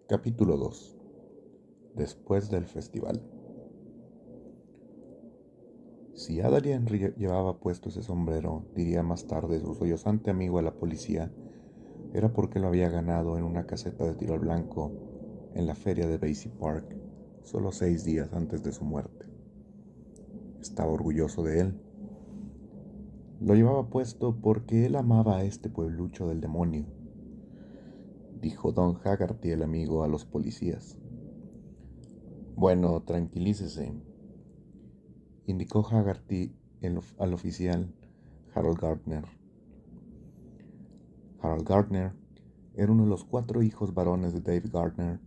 Capítulo 2. Después del festival. Si Adrian llevaba puesto ese sombrero, diría más tarde su sollozante amigo a la policía, era porque lo había ganado en una caseta de tiro al blanco en la feria de Basie Park, solo 6 días antes de su muerte. Estaba orgulloso de él. Lo llevaba puesto porque él amaba a este pueblucho del demonio, dijo Don Haggerty el amigo a los policías. Bueno, tranquilícese, indicó Haggerty al oficial Harold Gardner. Harold Gardner era uno de los 4 hijos varones de Dave Gardner.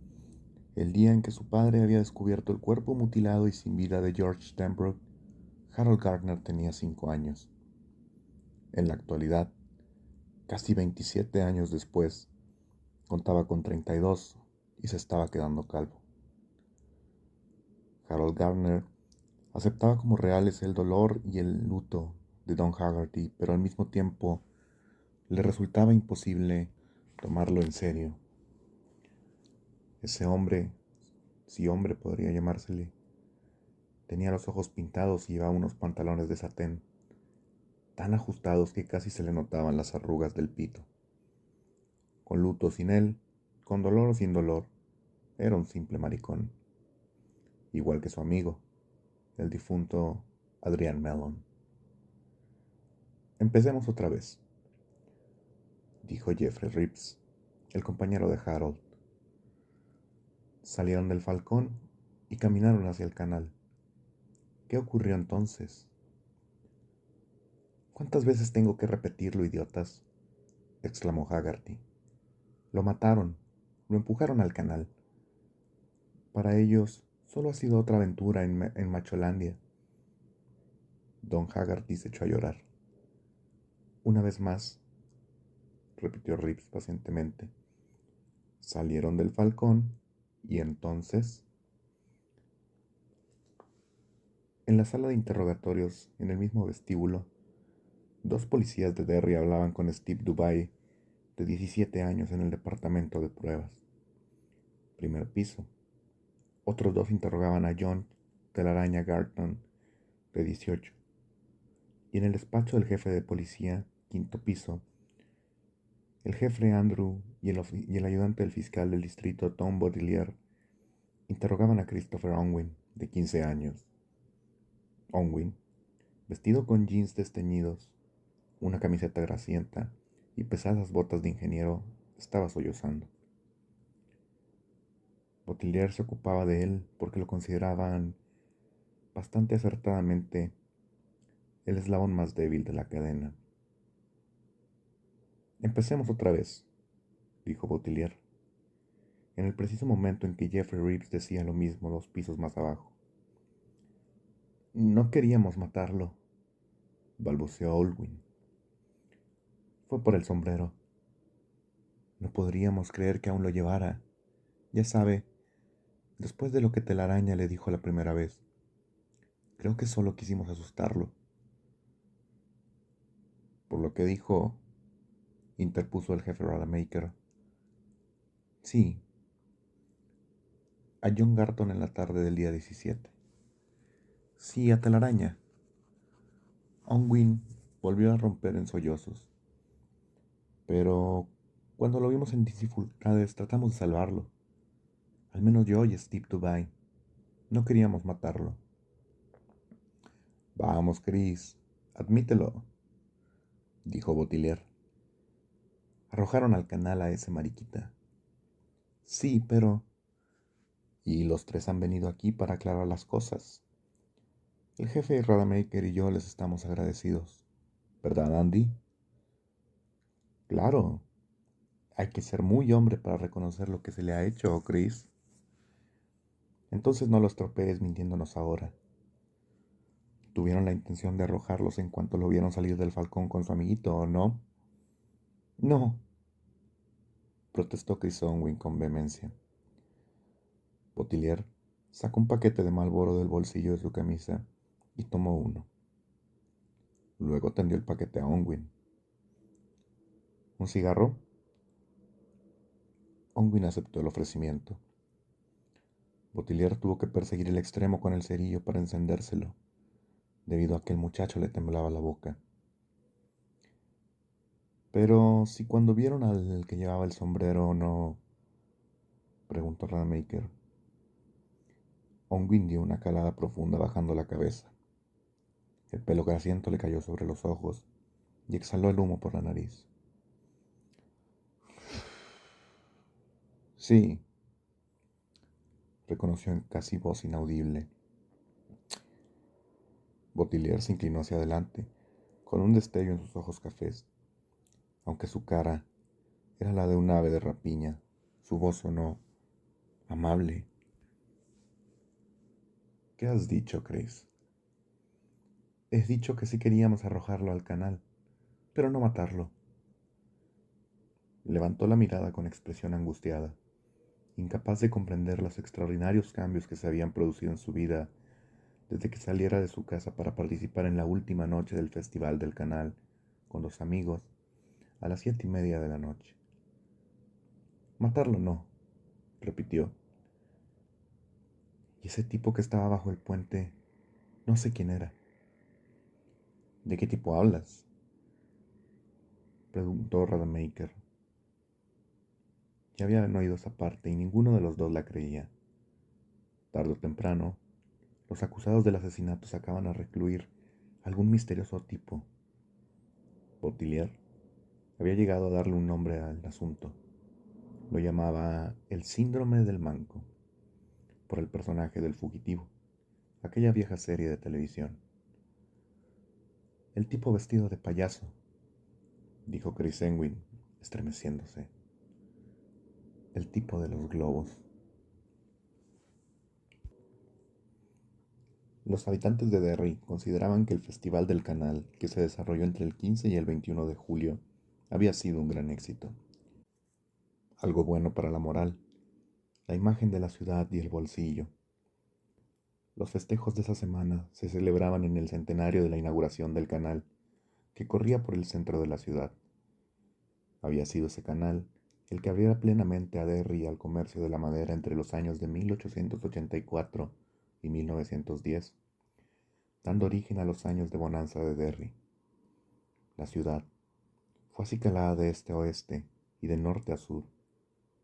El día en que su padre había descubierto el cuerpo mutilado y sin vida de George Stanbrook, Harold Gardner tenía 5 años. En la actualidad, casi 27 años después, contaba con 32 y se estaba quedando calvo. Harold Gardner aceptaba como reales el dolor y el luto de Don Haggerty, pero al mismo tiempo le resultaba imposible tomarlo en serio. Ese hombre, si hombre podría llamársele, tenía los ojos pintados y llevaba unos pantalones de satén, tan ajustados que casi se le notaban las arrugas del pito. Con luto o sin él, con dolor o sin dolor, era un simple maricón, igual que su amigo, el difunto Adrian Mellon. Empecemos otra vez, dijo Jeffrey Reeves, el compañero de Harold. Salieron del falcón y caminaron hacia el canal. ¿Qué ocurrió entonces? ¿Cuántas veces tengo que repetirlo, idiotas?, exclamó Haggerty. Lo mataron, lo empujaron al canal. Para ellos, solo ha sido otra aventura en Macholandia. Don Haggerty se echó a llorar. Una vez más, repitió Reeves pacientemente. Salieron del falcón y entonces... En la sala de interrogatorios, en el mismo vestíbulo, 2 policías de Derry hablaban con Steve Dubai, de 17 años, en el departamento de pruebas. Primer piso. Otros 2 interrogaban a John Telaraña Garton, de 18. Y en el despacho del jefe de policía, quinto piso, el jefe Andrew y el ayudante del fiscal del distrito Tom Baudelaire interrogaban a Christopher Unwin, de 15 años. Unwin, vestido con jeans desteñidos, una camiseta grasienta y pesadas botas de ingeniero, estaba sollozando. Baudelaire se ocupaba de él porque lo consideraban, bastante acertadamente, el eslabón más débil de la cadena. Empecemos otra vez, dijo Baudelaire, en el preciso momento en que Jeffrey Reeves decía lo mismo 2 pisos más abajo. No queríamos matarlo, balbuceó Unwin. Fue por el sombrero. No podríamos creer que aún lo llevara. Ya sabe, después de lo que Telaraña le dijo la primera vez. Creo que solo quisimos asustarlo. Por lo que dijo, interpuso el jefe Rademacher. Sí, a John Garton en la tarde del día 17. Sí, a Telaraña. Unwin volvió a romper en sollozos. Pero cuando lo vimos en dificultades tratamos de salvarlo. Al menos yo y Steve Dubai. No queríamos matarlo. Vamos, Chris, admítelo, dijo Baudelaire. Arrojaron al canal a ese mariquita. Sí, pero... Y los 3 han venido aquí para aclarar las cosas. El jefe Rademacher y yo les estamos agradecidos. ¿Verdad, Andy? Claro. Hay que ser muy hombre para reconocer lo que se le ha hecho, Chris. Entonces no los tropees mintiéndonos ahora. ¿Tuvieron la intención de arrojarlos en cuanto lo vieron salir del falcón con su amiguito, o no? No, protestó Chris Unwin con vehemencia. Baudelaire sacó un paquete de Marlboro del bolsillo de su camisa y tomó uno. Luego tendió el paquete a Unwin. ¿Un cigarro? Onwin aceptó el ofrecimiento. Botilier tuvo que perseguir el extremo con el cerillo para encendérselo, debido a que el muchacho le temblaba la boca. Pero si cuando vieron al que llevaba el sombrero no, preguntó Rademacher. Onwin dio una calada profunda bajando la cabeza. El pelo grasiento le cayó sobre los ojos y exhaló el humo por la nariz. Sí, reconoció en casi voz inaudible. Botilier se inclinó hacia adelante, con un destello en sus ojos cafés. Aunque su cara era la de un ave de rapiña, su voz sonó amable. ¿Qué has dicho, Chris? He dicho que sí queríamos arrojarlo al canal, pero no matarlo. Levantó la mirada con expresión angustiada, incapaz de comprender los extraordinarios cambios que se habían producido en su vida desde que saliera de su casa para participar en la última noche del Festival del Canal con los amigos a las 7:30 de la noche. Matarlo no, repitió. Y ese tipo que estaba bajo el puente, no sé quién era. ¿De qué tipo hablas? Preguntó Rademacher. Ya habían oído esa parte y ninguno de los dos la creía. Tarde o temprano, los acusados del asesinato sacaban a recluir algún misterioso tipo. Botilier había llegado a darle un nombre al asunto. Lo llamaba el síndrome del manco, por el personaje del fugitivo, aquella vieja serie de televisión. El tipo vestido de payaso, dijo Chris Engwin, estremeciéndose. El tipo de los globos. Los habitantes de Derry consideraban que el Festival del Canal, que se desarrolló entre el 15 y el 21 de julio, había sido un gran éxito. Algo bueno para la moral, la imagen de la ciudad y el bolsillo. Los festejos de esa semana se celebraban en el centenario de la inauguración del canal, que corría por el centro de la ciudad. Había sido ese canal el que abriera plenamente a Derry al comercio de la madera entre los años de 1884 y 1910, dando origen a los años de bonanza de Derry. La ciudad fue acicalada de este a oeste y de norte a sur.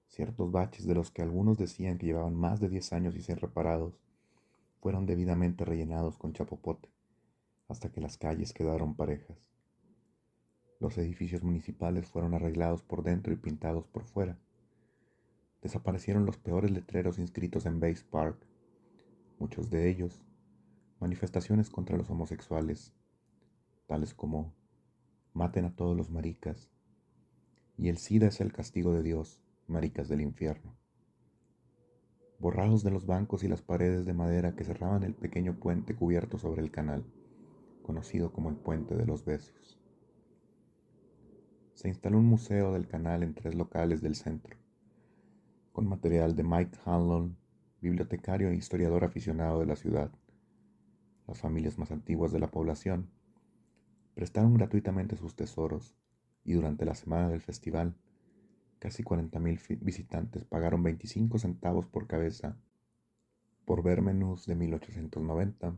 Ciertos baches de los que algunos decían que llevaban más de 10 años y ser reparados, fueron debidamente rellenados con chapopote, hasta que las calles quedaron parejas. Los edificios municipales fueron arreglados por dentro y pintados por fuera. Desaparecieron los peores letreros inscritos en Base Park, muchos de ellos manifestaciones contra los homosexuales, tales como maten a todos los maricas y el SIDA es el castigo de Dios, maricas del infierno. Borrados de los bancos y las paredes de madera que cerraban el pequeño puente cubierto sobre el canal, conocido como el Puente de los Besos. Se instaló un museo del canal en 3 locales del centro, con material de Mike Hanlon, bibliotecario e historiador aficionado de la ciudad. Las familias más antiguas de la población prestaron gratuitamente sus tesoros y durante la semana del festival, casi 40,000 visitantes pagaron 25 centavos por cabeza por ver menús de 1890,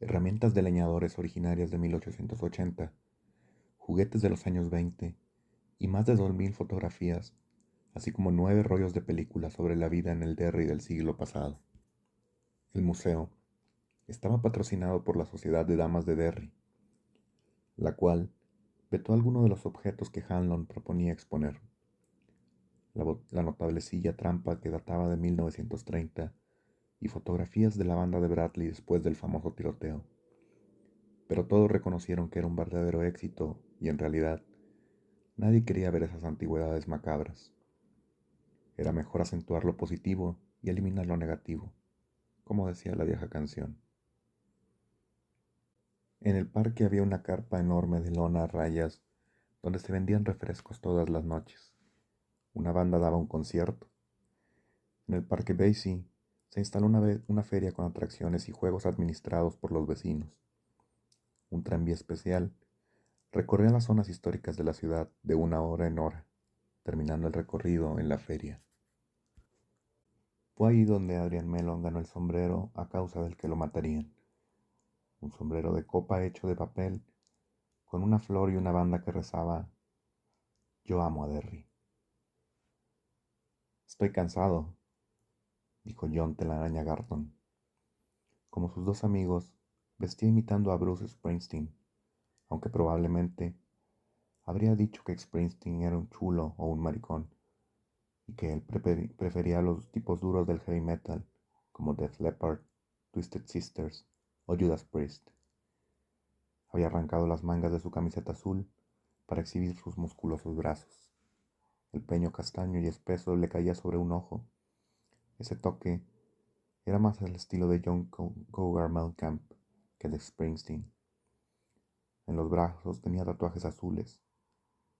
herramientas de leñadores originarias de 1880, juguetes de los años 20 y más de 2,000 fotografías, así como 9 rollos de películas sobre la vida en el Derry del siglo pasado. El museo estaba patrocinado por la Sociedad de Damas de Derry, la cual vetó algunos de los objetos que Hanlon proponía exponer. La notable silla trampa que databa de 1930 y fotografías de la banda de Bradley después del famoso tiroteo. Pero todos reconocieron que era un verdadero éxito y en realidad nadie quería ver esas antigüedades macabras. Era mejor acentuar lo positivo y eliminar lo negativo, como decía la vieja canción. En el parque había una carpa enorme de lona a rayas donde se vendían refrescos todas las noches. Una banda daba un concierto. En el Parque Basie se instaló una feria con atracciones y juegos administrados por los vecinos. Un tranvía especial recorría las zonas históricas de la ciudad de una hora en hora. terminando el recorrido en la feria. Fue ahí donde Adrian Mellon ganó el sombrero a causa del que lo matarían. Un sombrero de copa hecho de papel, con una flor y una banda que rezaba: "Yo amo a Derry". Estoy cansado, dijo John Telaraña Garton. Como sus dos amigos, vestía imitando a Bruce Springsteen, aunque probablemente habría dicho que Springsteen era un chulo o un maricón, y que él prefería los tipos duros del heavy metal, como Def Leppard, Twisted Sisters o Judas Priest. Había arrancado las mangas de su camiseta azul para exhibir sus musculosos brazos. El peño castaño y espeso le caía sobre un ojo. Ese toque era más el estilo de John Cougar Mellencamp que de Springsteen. En los brazos tenía tatuajes azules,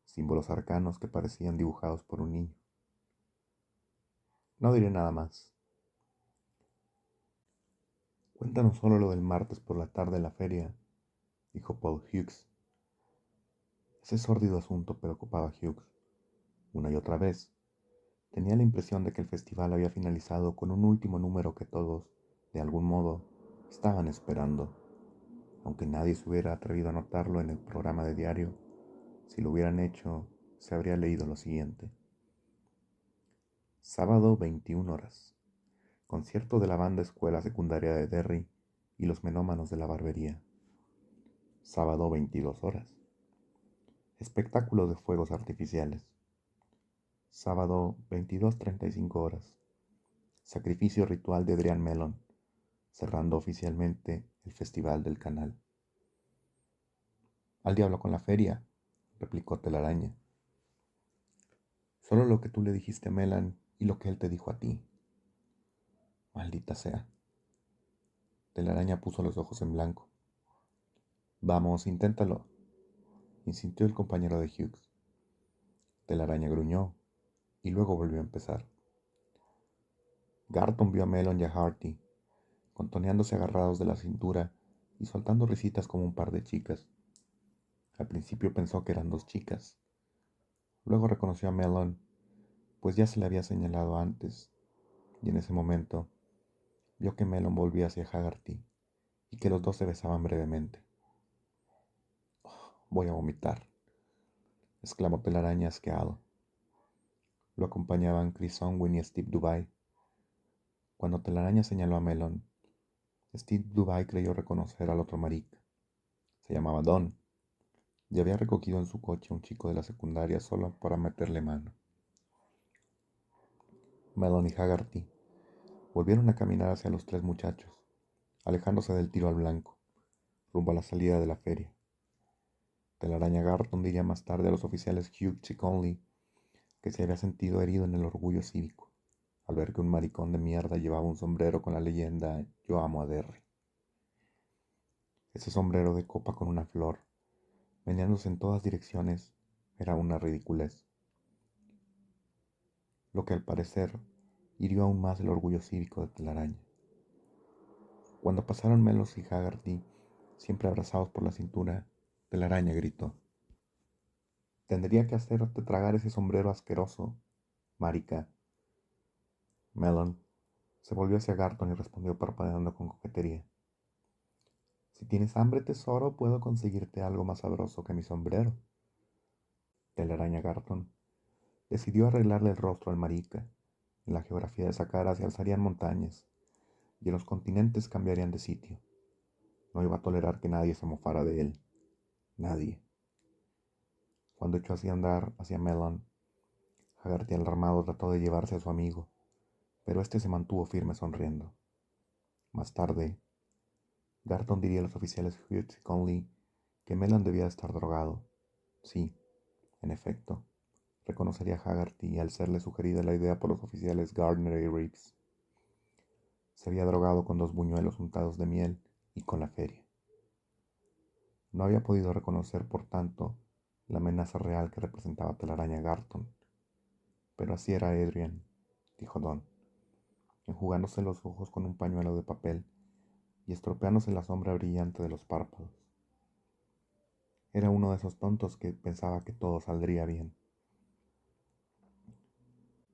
símbolos arcanos que parecían dibujados por un niño. No diré nada más. Cuéntanos solo lo del martes por la tarde en la feria, dijo Paul Hughes. Ese sórdido asunto preocupaba a Hughes. Una y otra vez, tenía la impresión de que el festival había finalizado con un último número que todos, de algún modo, estaban esperando. Aunque nadie se hubiera atrevido a notarlo en el programa de diario, si lo hubieran hecho, se habría leído lo siguiente. Sábado 21 horas. Concierto de la banda escuela secundaria de Derry y los menómanos de la barbería. Sábado 22 horas. Espectáculo de fuegos artificiales. Sábado 22:35 horas. Sacrificio ritual de Adrian Mellon, cerrando oficialmente el Festival del Canal. Al diablo con la feria, replicó Telaraña. Solo lo que tú le dijiste a Mellon y lo que él te dijo a ti. Maldita sea. Telaraña puso los ojos en blanco. Vamos, inténtalo, insistió el compañero de Hughes. Telaraña gruñó y luego volvió a empezar. Garton vio a Mellon y a Harty, contoneándose agarrados de la cintura y soltando risitas como un par de chicas. Al principio pensó que eran dos chicas. Luego reconoció a Mellon, pues ya se le había señalado antes, y en ese momento vio que Mellon volvía hacia Haggerty y que los dos se besaban brevemente. "Oh, voy a vomitar", exclamó Telaraña asqueado. Lo acompañaban Chris Unwin y Steve Dubai. Cuando Telaraña señaló a Mellon, Steve Dubai creyó reconocer al otro marica. Se llamaba Don y había recogido en su coche a un chico de la secundaria solo para meterle mano. Mellon y Haggerty volvieron a caminar hacia los tres muchachos, alejándose del tiro al blanco, rumbo a la salida de la feria. Telaraña Garton diría más tarde a los oficiales Hughes y Conley que se había sentido herido en el orgullo cívico al ver que un maricón de mierda llevaba un sombrero con la leyenda "Yo amo a Derry". Ese sombrero de copa con una flor, meneándose en todas direcciones, era una ridiculez, lo que al parecer hirió aún más el orgullo cívico de Telaraña. Cuando pasaron Melos y Haggerty, siempre abrazados por la cintura, Telaraña gritó: "Tendría que hacerte tragar ese sombrero asqueroso, marica". Mellon se volvió hacia Garton y respondió parpadeando con coquetería: "Si tienes hambre, tesoro, puedo conseguirte algo más sabroso que mi sombrero". Telaraña Garton decidió arreglarle el rostro al marica. En la geografía de esa cara se alzarían montañas y en los continentes cambiarían de sitio. No iba a tolerar que nadie se mofara de él. Nadie. Cuando echó hacia andar hacia Mellon, Haggerty alarmado trató de llevarse a su amigo, pero este se mantuvo firme sonriendo. Más tarde, Garton diría a los oficiales Hughes y Conley que Mellon debía estar drogado. Sí, en efecto, reconocería a Haggerty al serle sugerida la idea por los oficiales Gardner y Reeves. Se había drogado con 2 buñuelos untados de miel y con la feria. No había podido reconocer, por tanto, la amenaza real que representaba Telaraña Garton. Pero así era Adrian, dijo Don, enjugándose los ojos con un pañuelo de papel y estropeándose la sombra brillante de los párpados. Era uno de esos tontos que pensaba que todo saldría bien.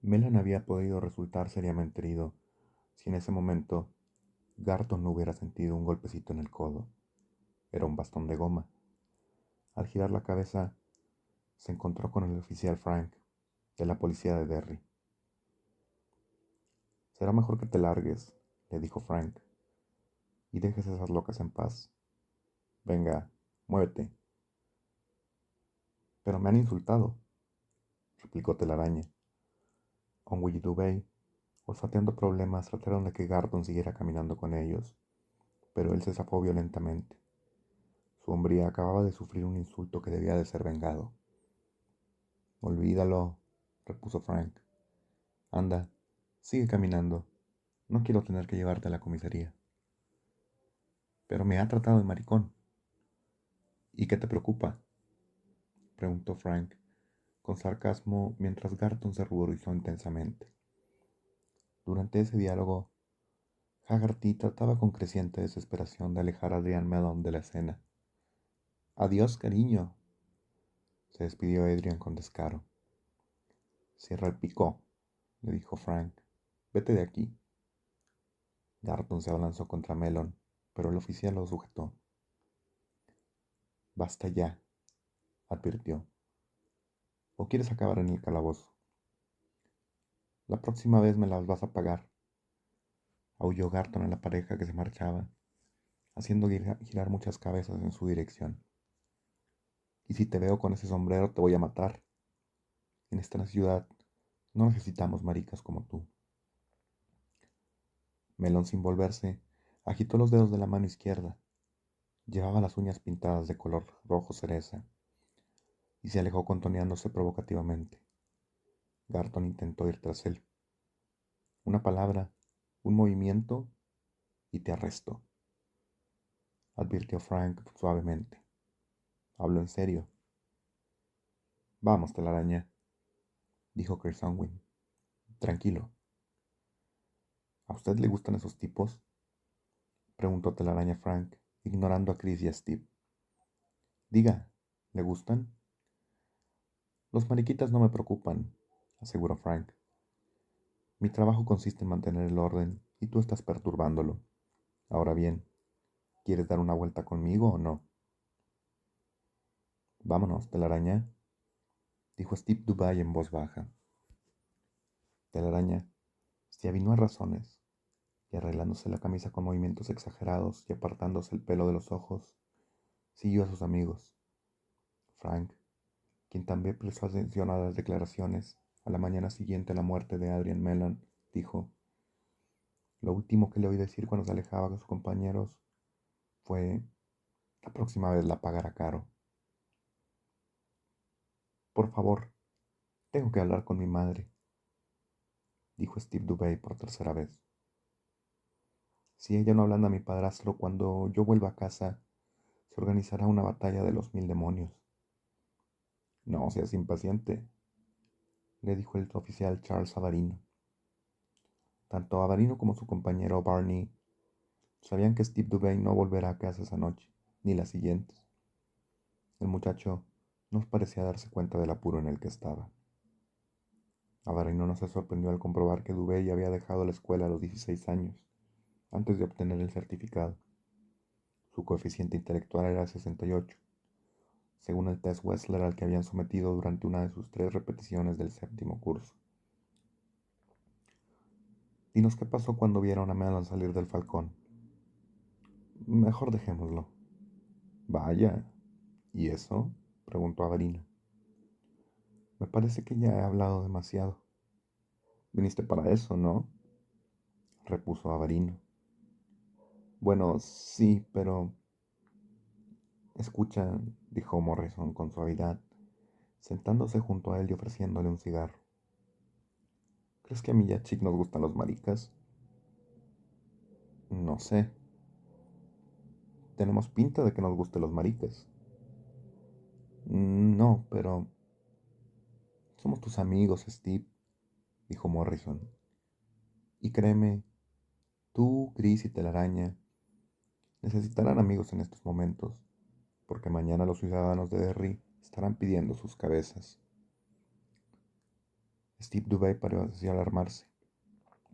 Melan había podido resultar seriamente herido si en ese momento Garton no hubiera sentido un golpecito en el codo. Era un bastón de goma. Al girar la cabeza, se encontró con el oficial Frank, de la policía de Derry. Será mejor que te largues, le dijo Frank, y dejes esas locas en paz. Venga, muévete. Pero me han insultado, replicó Telaraña. Onwee y Dubey, olfateando problemas, trataron de que Garton siguiera caminando con ellos, pero él se zafó violentamente. Su hombría acababa de sufrir un insulto que debía de ser vengado. Olvídalo, repuso Frank. Anda, sigue caminando. No quiero tener que llevarte a la comisaría. Pero me ha tratado de maricón. ¿Y qué te preocupa? Preguntó Frank, con sarcasmo, mientras Garton se ruborizó intensamente. Durante ese diálogo, Haggerty trataba con creciente desesperación de alejar a Adrian Mellon de la escena. Adiós, cariño, se despidió Adrian con descaro. Cierra el picó, le dijo Frank. Vete de aquí. Garton se abalanzó contra Mellon, pero el oficial lo sujetó. Basta ya, advirtió. ¿O quieres acabar en el calabozo? La próxima vez me las vas a pagar, aulló Garton a la pareja que se marchaba, haciendo girar muchas cabezas en su dirección. Y si te veo con ese sombrero te voy a matar. En esta ciudad no necesitamos maricas como tú. Melón, sin volverse, agitó los dedos de la mano izquierda. Llevaba las uñas pintadas de color rojo cereza y se alejó contoneándose provocativamente. Garton intentó ir tras él. Una palabra, un movimiento y te arresto, advirtió Frank suavemente. Hablo en serio. Vamos, telaraña, dijo Kersonwin. Tranquilo. ¿A usted le gustan esos tipos? Preguntó telaraña Frank, ignorando a Chris y a Steve. Diga, ¿le gustan? Los mariquitas no me preocupan, aseguró Frank. Mi trabajo consiste en mantener el orden y tú estás perturbándolo. Ahora bien, ¿quieres dar una vuelta conmigo o no? Vámonos, telaraña, dijo Steve Dubay en voz baja. Telaraña se avinó a razones y arreglándose la camisa con movimientos exagerados y apartándose el pelo de los ojos, siguió a sus amigos. Frank, quien también prestó atención a las declaraciones a la mañana siguiente a la muerte de Adrian Mellon, dijo: Lo último que le oí decir cuando se alejaba de sus compañeros fue: la próxima vez la pagará caro. Por favor, tengo que hablar con mi madre, dijo Steve Dubey por tercera vez. Si ella no ablanda a mi padrastro cuando yo vuelva a casa, se organizará una batalla de los 1000 demonios. No seas impaciente, le dijo el oficial Charles Avarino. Tanto Avarino como su compañero Barney sabían que Steve Dubey no volverá a casa esa noche, ni las siguientes. El muchacho no parecía darse cuenta del apuro en el que estaba. Avarino no se sorprendió al comprobar que Dubey había dejado la escuela a los 16 años, antes de obtener el certificado. Su coeficiente intelectual era 68, según el test Wechsler al que habían sometido durante una de sus 3 repeticiones del séptimo curso. Dinos qué pasó cuando vieron a Mellon salir del Falcón. Mejor dejémoslo. Vaya, ¿y eso? Preguntó Avarino. Me parece que ya he hablado demasiado. Viniste para eso, ¿no? Repuso Avarino. Bueno, sí, pero... Escucha, dijo Morrison con suavidad, sentándose junto a él y ofreciéndole un cigarro. ¿Crees que a mí y a Chick nos gustan los maricas? No sé. Tenemos pinta de que nos gusten los maricas. No, pero... Somos tus amigos, Steve, dijo Morrison. Y créeme, tú, Chris y Telaraña necesitarán amigos en estos momentos, porque mañana los ciudadanos de Derry estarán pidiendo sus cabezas. Steve Dubay pareció alarmarse.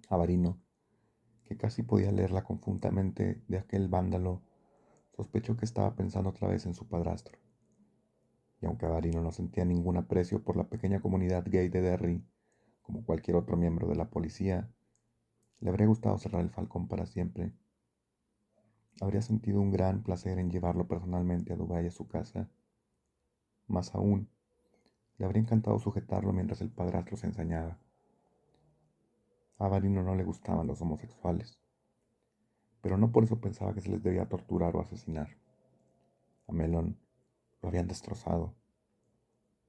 Avarino, que casi podía leerla conjuntamente de aquel vándalo, sospechó que estaba pensando otra vez en su padrastro. Y aunque Avarino no sentía ningún aprecio por la pequeña comunidad gay de Derry, como cualquier otro miembro de la policía, le habría gustado cerrar el Falcón para siempre. Habría sentido un gran placer en llevarlo personalmente a Dubái a su casa. Más aún, le habría encantado sujetarlo mientras el padrastro se ensañaba. A Avarino no le gustaban los homosexuales, pero no por eso pensaba que se les debía torturar o asesinar. A Melon lo habían destrozado.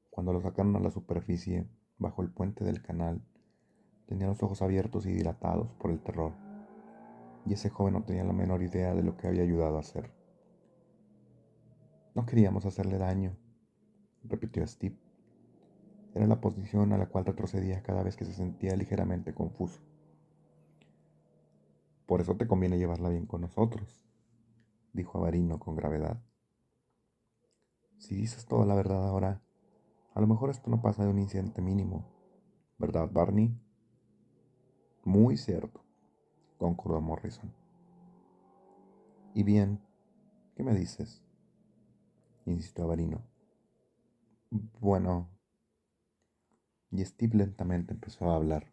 Cuando lo sacaron a la superficie, bajo el puente del canal, tenía los ojos abiertos y dilatados por el terror, y ese joven no tenía la menor idea de lo que había ayudado a hacer. No queríamos hacerle daño, repitió Steve. Era la posición a la cual retrocedía cada vez que se sentía ligeramente confuso. Por eso te conviene llevarla bien con nosotros, dijo Avarino con gravedad. Si dices toda la verdad ahora, a lo mejor esto no pasa de un incidente mínimo, ¿verdad, Barney? Muy cierto, concordó Morrison. Y bien, ¿qué me dices? Insistió Avarino. Bueno, y Steve lentamente empezó a hablar.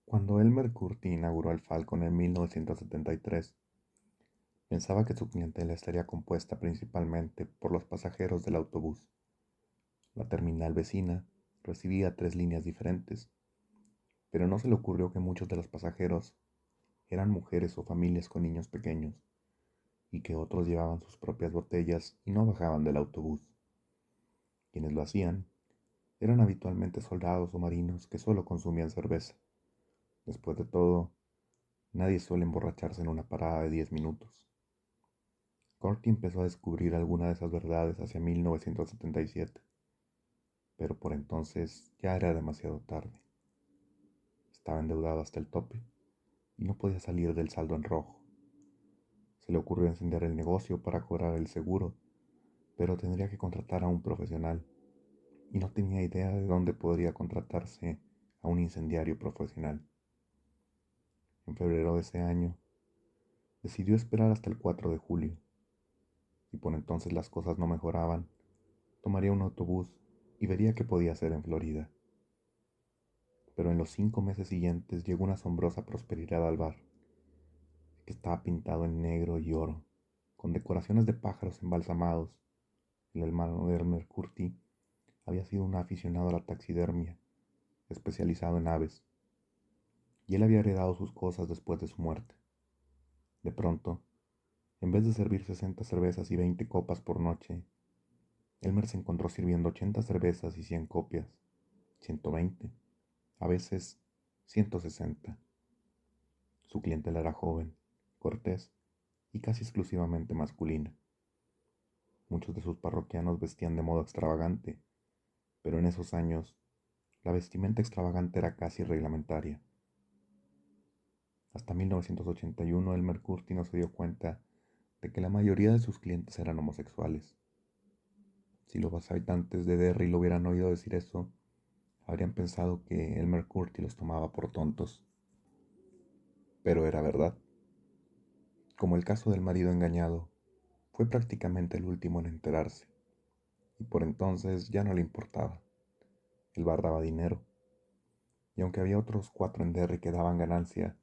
Cuando Elmer Curti inauguró el Falcon en 1973, pensaba que su clientela estaría compuesta principalmente por los pasajeros del autobús. La terminal vecina recibía 3 líneas diferentes, pero no se le ocurrió que muchos de los pasajeros eran mujeres o familias con niños pequeños, y que otros llevaban sus propias botellas y no bajaban del autobús. Quienes lo hacían eran habitualmente soldados o marinos que solo consumían cerveza. Después de todo, nadie suele emborracharse en una parada de 10 minutos. Corty empezó a descubrir alguna de esas verdades hacia 1977, pero por entonces ya era demasiado tarde. Estaba endeudado hasta el tope y no podía salir del saldo en rojo. Se le ocurrió encender el negocio para cobrar el seguro, pero tendría que contratar a un profesional, y no tenía idea de dónde podría contratarse a un incendiario profesional. En febrero de ese año, decidió esperar hasta el 4 de julio. Si por entonces las cosas no mejoraban, tomaría un autobús y vería qué podía hacer en Florida. Pero en los 5 meses siguientes llegó una asombrosa prosperidad al bar, que estaba pintado en negro y oro, con decoraciones de pájaros embalsamados. El hermano de Elmer Curti había sido un aficionado a la taxidermia, especializado en aves, y él había heredado sus cosas después de su muerte. De pronto, en vez de servir 60 cervezas y 20 copas por noche, Elmer se encontró sirviendo 80 cervezas y 100 copias, 120, a veces 160. Su clientela era joven, cortés y casi exclusivamente masculina. Muchos de sus parroquianos vestían de modo extravagante, pero en esos años la vestimenta extravagante era casi reglamentaria. Hasta 1981 Elmer Curti no se dio cuenta de que la mayoría de sus clientes eran homosexuales. Si los habitantes de Derry lo hubieran oído decir eso, habrían pensado que Elmer Curti los tomaba por tontos. Pero era verdad. Como el caso del marido engañado, fue prácticamente el último en enterarse, y por entonces ya no le importaba. El bar daba dinero, y aunque había otros 4 en Derry que daban ganancia,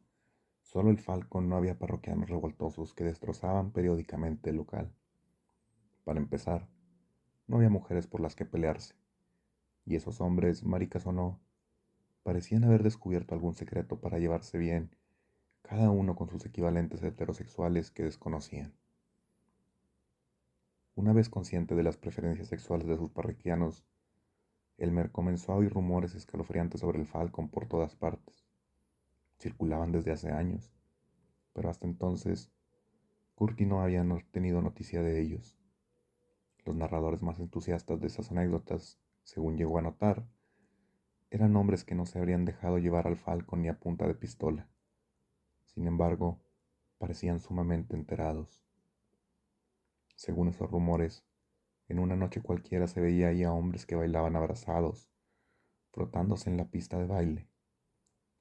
solo el Falcon no había parroquianos revoltosos que destrozaban periódicamente el local. Para empezar, no había mujeres por las que pelearse, y esos hombres, maricas o no, parecían haber descubierto algún secreto para llevarse bien, cada uno con sus equivalentes heterosexuales que desconocían. Una vez consciente de las preferencias sexuales de sus parroquianos, Elmer comenzó a oír rumores escalofriantes sobre el Falcon por todas partes. Circulaban desde hace años, pero hasta entonces Curti no había tenido noticia de ellos. Los narradores más entusiastas de esas anécdotas, según llegó a notar, eran hombres que no se habrían dejado llevar al Falcon ni a punta de pistola. Sin embargo, parecían sumamente enterados. Según esos rumores, en una noche cualquiera se veía ahí a hombres que bailaban abrazados, frotándose en la pista de baile,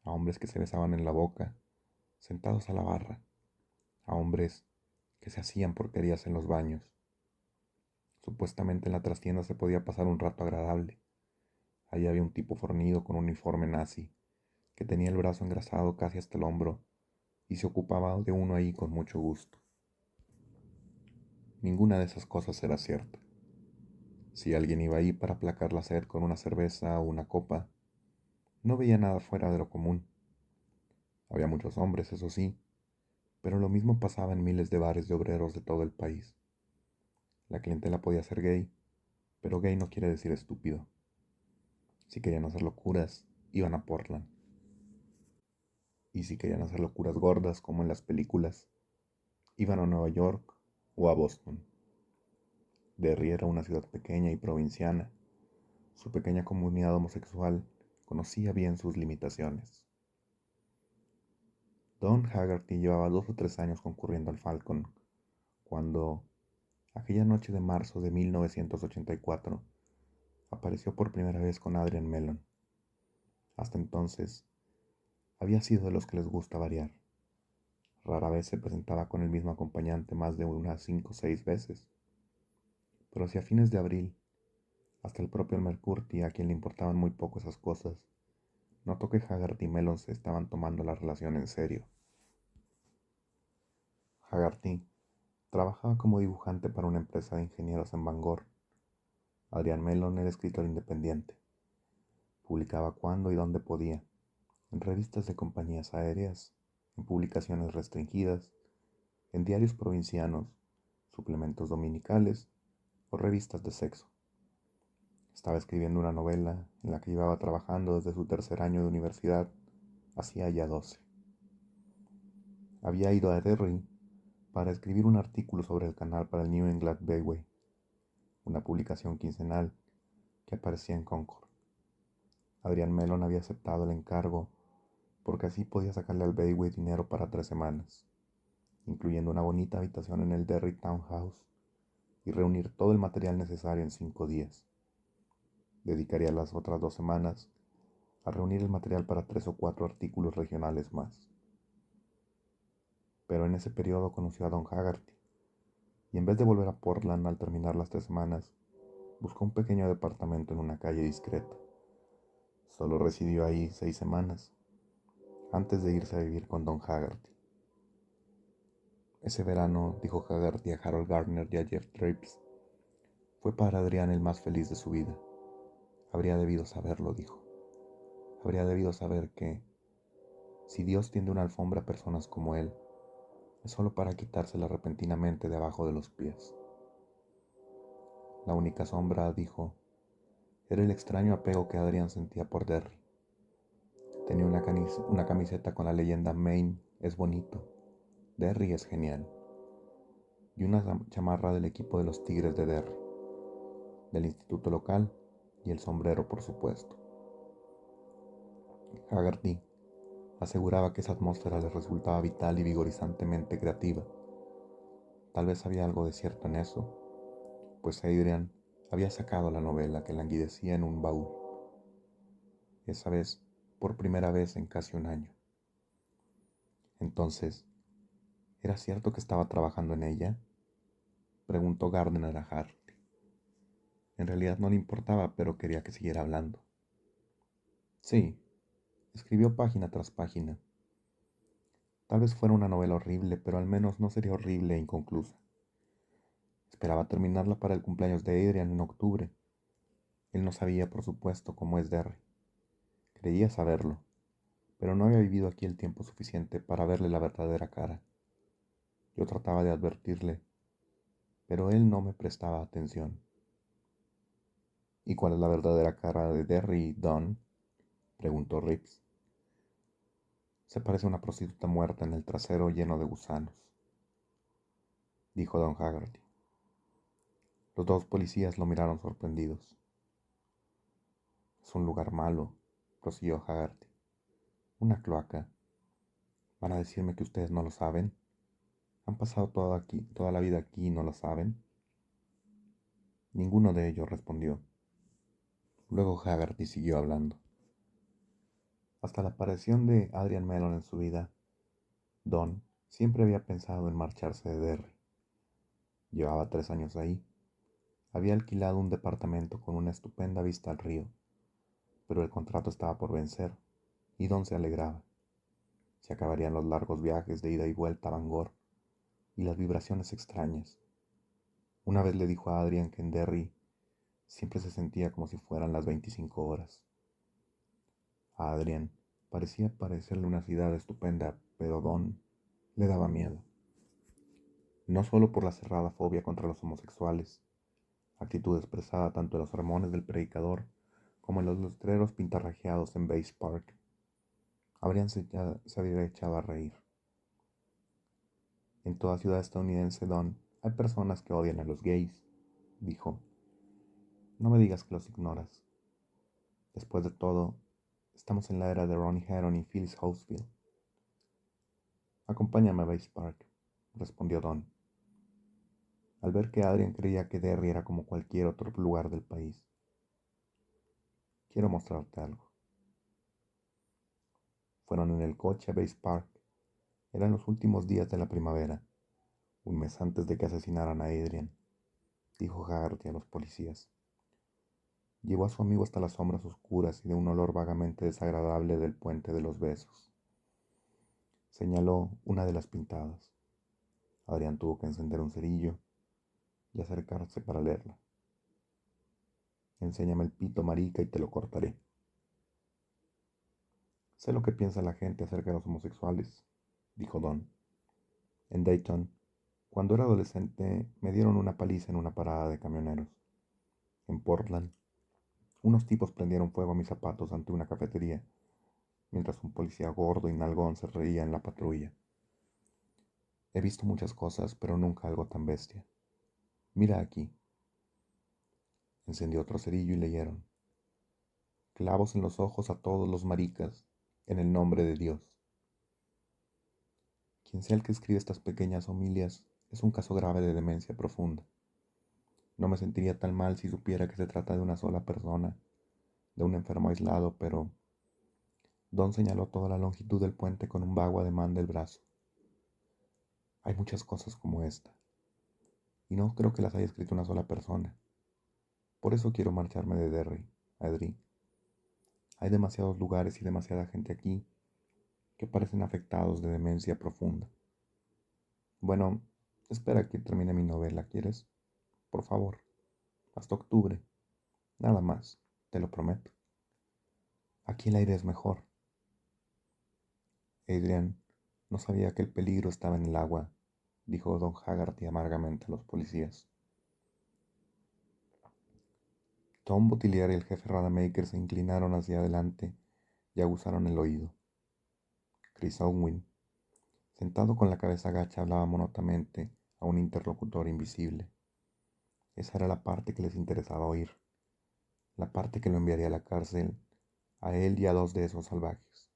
a hombres que se besaban en la boca, sentados a la barra, a hombres que se hacían porquerías en los baños. Supuestamente en la trastienda se podía pasar un rato agradable. Allí había un tipo fornido con un uniforme nazi, que tenía el brazo engrasado casi hasta el hombro, y se ocupaba de uno ahí con mucho gusto. Ninguna de esas cosas era cierta. Si alguien iba ahí para aplacar la sed con una cerveza o una copa, no veía nada fuera de lo común. Había muchos hombres, eso sí, pero lo mismo pasaba en miles de bares de obreros de todo el país. La clientela podía ser gay, pero gay no quiere decir estúpido. Si querían hacer locuras, iban a Portland. Y si querían hacer locuras gordas como en las películas, iban a Nueva York o a Boston. Derry era una ciudad pequeña y provinciana. Su pequeña comunidad homosexual conocía bien sus limitaciones. Don Haggerty llevaba 2 o 3 años concurriendo al Falcon, cuando, aquella noche de marzo de 1984, apareció por primera vez con Adrian Mellon. Hasta entonces, había sido de los que les gusta variar. Rara vez se presentaba con el mismo acompañante más de unas 5 o 6 veces. Pero si a fines de abril, hasta el propio Mercurti, a quien le importaban muy poco esas cosas, notó que Haggerty y Mellon se estaban tomando la relación en serio. Haggerty trabajaba como dibujante para una empresa de ingenieros en Bangor. Adrian Mellon era escritor independiente. Publicaba cuando y donde podía, en revistas de compañías aéreas, en publicaciones restringidas, en diarios provincianos, suplementos dominicales o revistas de sexo. Estaba escribiendo una novela en la que llevaba trabajando desde su tercer año de universidad, hacía ya 12. Había ido a Derry para escribir un artículo sobre el canal para el New England Byway, una publicación quincenal que aparecía en Concord. Adrian Mellon había aceptado el encargo porque así podía sacarle al Byway dinero para 3 semanas, incluyendo una bonita habitación en el Derry Townhouse y reunir todo el material necesario en 5 días. Dedicaría las otras 2 semanas a reunir el material para 3 o 4 artículos regionales más. Pero en ese periodo conoció a Don Haggerty, y en vez de volver a Portland al terminar las 3 semanas, buscó un pequeño departamento en una calle discreta. Solo residió ahí 6 semanas, antes de irse a vivir con Don Haggerty. Ese verano, dijo Haggerty a Harold Gardner y a Jeff Drapes, fue para Adrián el más feliz de su vida. Habría debido saberlo, dijo. Habría debido saber que, si Dios tiende una alfombra a personas como él, es solo para quitársela repentinamente de abajo de los pies. La única sombra, dijo, era el extraño apego que Adrián sentía por Derry. Tenía una camiseta con la leyenda Maine es bonito, Derry es genial, y una chamarra del equipo de los Tigres de Derry, del instituto local y el sombrero, por supuesto. Haggerty aseguraba que esa atmósfera le resultaba vital y vigorizantemente creativa. Tal vez había algo de cierto en eso, pues Adrian había sacado la novela que languidecía en un baúl, esa vez por primera vez en casi un año. Entonces, ¿era cierto que estaba trabajando en ella?, preguntó Gardner a Haggerty. En realidad no le importaba, pero quería que siguiera hablando. Sí, escribió página tras página. Tal vez fuera una novela horrible, pero al menos no sería horrible e inconclusa. Esperaba terminarla para el cumpleaños de Adrian en octubre. Él no sabía, por supuesto, cómo es Derry. Creía saberlo, pero no había vivido aquí el tiempo suficiente para verle la verdadera cara. Yo trataba de advertirle, pero él no me prestaba atención. ¿Y cuál es la verdadera cara de Derry, Don?, preguntó Reeves. Se parece a una prostituta muerta en el trasero lleno de gusanos, dijo Don Haggerty. Los dos policías lo miraron sorprendidos. Es un lugar malo, prosiguió Haggerty. Una cloaca. ¿Van a decirme que ustedes no lo saben? ¿Han pasado toda la vida aquí y no lo saben? Ninguno de ellos respondió. Luego Haggerty siguió hablando. Hasta la aparición de Adrian Mellon en su vida, Don siempre había pensado en marcharse de Derry. Llevaba 3 años ahí. Había alquilado un departamento con una estupenda vista al río, pero el contrato estaba por vencer, y Don se alegraba. Se acabarían los largos viajes de ida y vuelta a Bangor, y las vibraciones extrañas. Una vez le dijo a Adrian que en Derry siempre se sentía como si fueran las 25 horas. A Adrian parecía parecerle una ciudad estupenda, pero Don le daba miedo. No solo por la cerrada fobia contra los homosexuales, actitud expresada tanto en los sermones del predicador como en los letreros pintarrajeados en Base Park. Se había echado a reír. En toda ciudad estadounidense, Don, hay personas que odian a los gays, dijo. No me digas que los ignoras. Después de todo, estamos en la era de Ronnie Heron y Phyllis Houseville. Acompáñame a Base Park, respondió Don, al ver que Adrian creía que Derry era como cualquier otro lugar del país. Quiero mostrarte algo. Fueron en el coche a Base Park. Eran los últimos días de la primavera, un mes antes de que asesinaran a Adrian, dijo Haggerty a los policías. Llevó a su amigo hasta las sombras oscuras y de un olor vagamente desagradable del Puente de los Besos. Señaló una de las pintadas. Adrián tuvo que encender un cerillo y acercarse para leerla. Enséñame el pito, marica, y te lo cortaré. Sé lo que piensa la gente acerca de los homosexuales, dijo Don. En Dayton, cuando era adolescente, me dieron una paliza en una parada de camioneros. En Portland, unos tipos prendieron fuego a mis zapatos ante una cafetería, mientras un policía gordo y nalgón se reía en la patrulla. He visto muchas cosas, pero nunca algo tan bestia. Mira aquí. Encendió otro cerillo y leyeron. Clavos en los ojos a todos los maricas, en el nombre de Dios. Quien sea el que escribe estas pequeñas homilias es un caso grave de demencia profunda. No me sentiría tan mal si supiera que se trata de una sola persona, de un enfermo aislado, pero Don señaló toda la longitud del puente con un vago ademán del brazo. Hay muchas cosas como esta, y no creo que las haya escrito una sola persona. Por eso quiero marcharme de Derry, Adri. Hay demasiados lugares y demasiada gente aquí que parecen afectados de demencia profunda. Bueno, espera que termine mi novela, ¿quieres? Por favor, hasta octubre. Nada más, te lo prometo. Aquí el aire es mejor. Adrian no sabía que el peligro estaba en el agua, dijo don Haggerty amargamente a los policías. Tom Botiliar y el jefe Rademacher se inclinaron hacia adelante y aguzaron el oído. Chris Owen, sentado con la cabeza agacha, hablaba monótonamente a un interlocutor invisible. Esa era la parte que les interesaba oír, la parte que lo enviaría a la cárcel, a él y a dos de esos salvajes.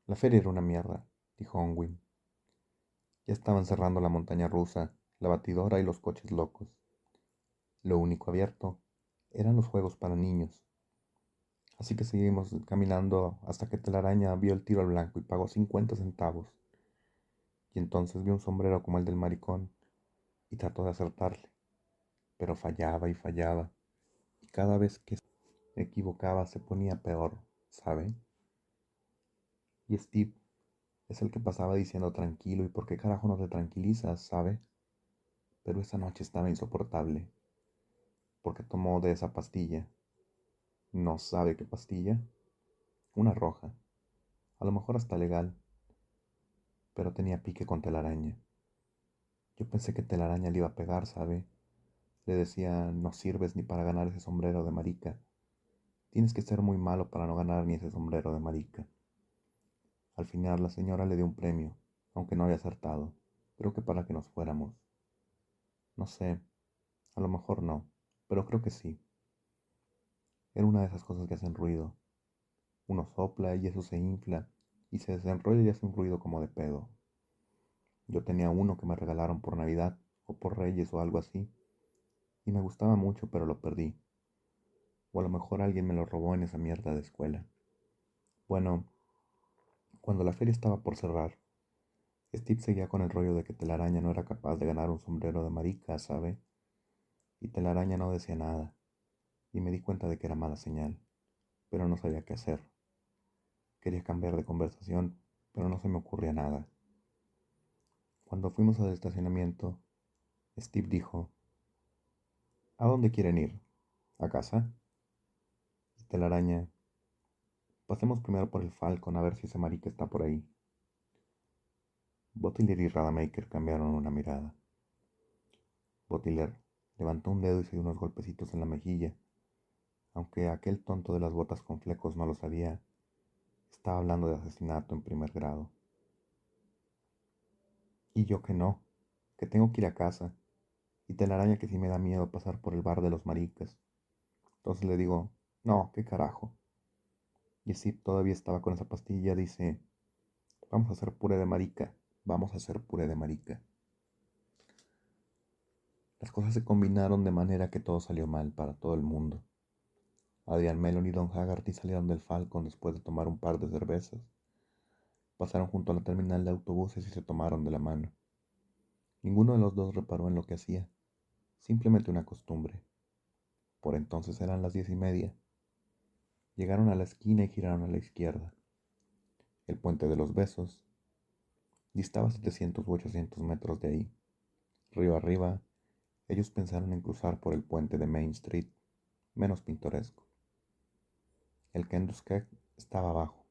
La feria era una mierda, dijo Onwin. Ya estaban cerrando la montaña rusa, la batidora y los coches locos. Lo único abierto eran los juegos para niños. Así que seguimos caminando hasta que Telaraña vio el tiro al blanco y pagó 50 centavos. Y entonces vio un sombrero como el del maricón y trató de acertarle, pero fallaba y fallaba. Y cada vez que se equivocaba se ponía peor, ¿sabe? Y Steve es el que pasaba diciendo tranquilo, ¿y por qué carajo no te tranquilizas, sabe? Pero esa noche estaba insoportable, porque tomó de esa pastilla. ¿No sabe qué pastilla? Una roja, a lo mejor hasta legal, pero tenía pique con Telaraña. Yo pensé que Telaraña le iba a pegar, ¿sabe? Le decía, no sirves ni para ganar ese sombrero de marica. Tienes que ser muy malo para no ganar ni ese sombrero de marica. Al final la señora le dio un premio, aunque no había acertado. Creo que para que nos fuéramos. No sé, a lo mejor no, pero creo que sí. Era una de esas cosas que hacen ruido. Uno sopla y eso se infla y se desenrolla y hace un ruido como de pedo. Yo tenía uno que me regalaron por Navidad o por Reyes o algo así, y me gustaba mucho, pero lo perdí. O a lo mejor alguien me lo robó en esa mierda de escuela. Bueno, cuando la feria estaba por cerrar, Steve seguía con el rollo de que Telaraña no era capaz de ganar un sombrero de marica, ¿sabe? Y Telaraña no decía nada, y me di cuenta de que era mala señal, pero no sabía qué hacer. Quería cambiar de conversación, pero no se me ocurría nada. Cuando fuimos al estacionamiento, Steve dijo, ¿a dónde quieren ir? ¿A casa? Y Telaraña, pasemos primero por el Falcon a ver si ese marica está por ahí. Butler y Radamacher cambiaron una mirada. Butler levantó un dedo y se dio unos golpecitos en la mejilla. Aunque aquel tonto de las botas con flecos no lo sabía, estaba hablando de asesinato en primer grado. Y yo que no, que tengo que ir a casa. Y Telaraña que sí me da miedo pasar por el bar de los maricas. Entonces le digo, no, qué carajo. Y Steve todavía estaba con esa pastilla, dice, vamos a hacer puré de marica, vamos a hacer puré de marica. Las cosas se combinaron de manera que todo salió mal para todo el mundo. Adrian Mellon y Don Haggerty salieron del Falcon después de tomar un par de cervezas. Pasaron junto a la terminal de autobuses y se tomaron de la mano. Ninguno de los dos reparó en lo que hacía, simplemente una costumbre. Por entonces eran las 10:30. Llegaron a la esquina y giraron a la izquierda. El puente de los Besos distaba 700 u 800 metros de ahí. Río arriba, ellos pensaron en cruzar por el puente de Main Street, menos pintoresco. El Kenduskeag estaba abajo.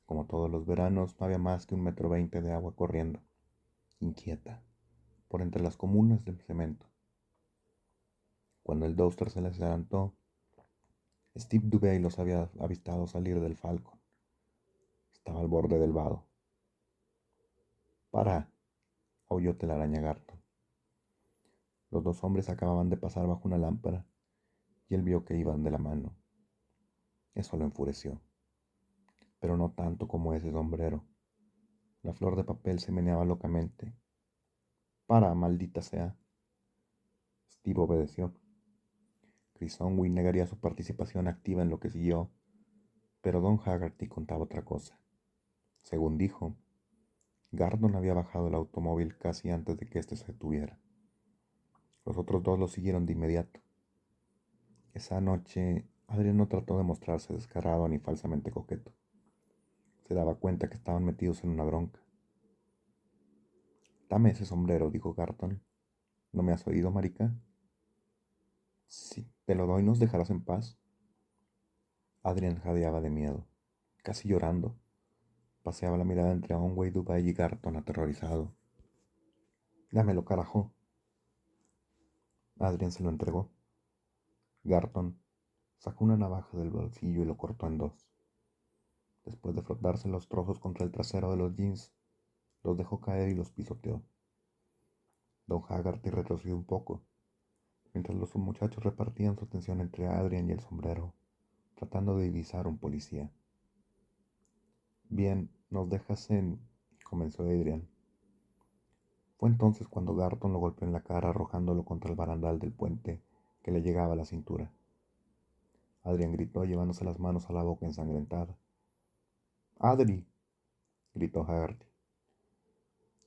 Como todos los veranos, no había más que 1,20 m de agua corriendo, inquieta, por entre las comunas del cemento. Cuando el Douster se les adelantó, Steve Dubé los había avistado salir del Falcon. Estaba al borde del vado. ¡Para!, aulló Telaraña Garton. Los dos hombres acababan de pasar bajo una lámpara, y él vio que iban de la mano. Eso lo enfureció, pero no tanto como ese sombrero. La flor de papel se meneaba locamente. ¡Para, maldita sea! Steve obedeció. Chris Onwin negaría su participación activa en lo que siguió, pero Don Haggerty contaba otra cosa. Según dijo, Gardon había bajado el automóvil casi antes de que éste se detuviera. Los otros dos lo siguieron de inmediato. Esa noche, Adrian no trató de mostrarse descarado ni falsamente coqueto. Se daba cuenta que estaban metidos en una bronca. Dame ese sombrero, dijo Gardon. ¿No me has oído, marica? Si te lo doy, ¿nos dejarás en paz? Adrian jadeaba de miedo, casi llorando. Paseaba la mirada entre Onway, Dubay y Gardon aterrorizado. Dámelo, carajo. Adrian se lo entregó. Gardon sacó una navaja del bolsillo y lo cortó en dos. Después de frotarse los trozos contra el trasero de los jeans, los dejó caer y los pisoteó. Don Haggerty retrocedió un poco, mientras los muchachos repartían su atención entre Adrian y el sombrero, tratando de divisar un policía. Bien, nos dejas en... comenzó Adrian. Fue entonces cuando Gardon lo golpeó en la cara arrojándolo contra el barandal del puente que le llegaba a la cintura. Adrian gritó llevándose las manos a la boca ensangrentada. ¡Adri!, gritó Haggerty.